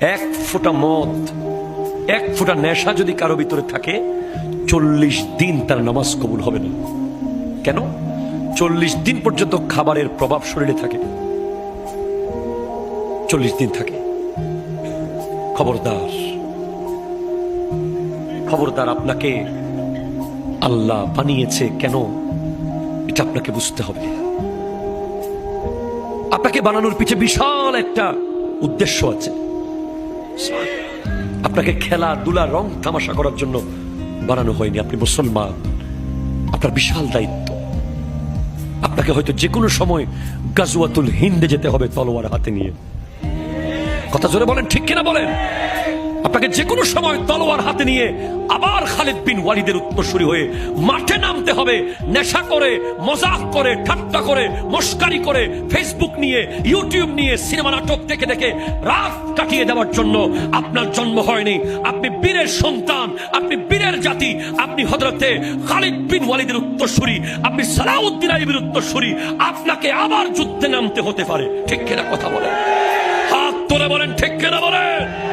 এক ফোঁটা মদ, এক ফোঁটা নেশা যদি কারো ভিতরে থাকে, 40 দিন তার নামাজ কবুল হবে না। কেন? 40 দিন পর্যন্ত খাবারের প্রভাব শরীরে থাকে, 40 দিন থাকে। খবরদার, খবরদার, আপনাকে আল্লাহ বানিয়েছে কেন এটা আপনাকে বুঝতে হবে। আপনাকে বানানোর পিছে বিশাল একটা উদ্দেশ্য আছে। আপনাকে খেলাধুলা, রং তামাশা করার জন্য বানানো হয়নি। আপনি মুসলমান, আপনার বিশাল দায়িত্ব। আপনাকে হয়তো যে কোনো সময় গাজওয়াতুল হিন্দে যেতে হবে তলোয়ার হাতে নিয়ে। কথা জোরে বলেন, ঠিক কিনা বলেন? আপনাকে যে কোনো সময় তলোয়ার হাতে নিয়ে আবার খালিদ বিন ওয়ালিদের উত্তরসূরি হয়ে মাঠে নামতে হবে। নেশা করে, মজাক করে, ঠাট্টা করে, মস্কারি করে, ফেসবুক নিয়ে, ইউটিউব নিয়ে, সিনেমা নাটক দেখে দেখে রাত কাটিয়ে দেওয়ার জন্য আপনার জন্ম হয়নি। আপনি বীরের সন্তান, আপনি বীরের জাতি, আপনি হযরতে খালিদ বিন ওয়ালিদের উত্তরসূরি, আপনি সালাউদ্দিন আইয়ুবের উত্তরসূরি। আপনাকে আবার যুদ্ধে নামতে হতে পারে। ঠিক কিনা কথা বলেন? হাত তুলে বলেন, ঠিক কিনা বলেন?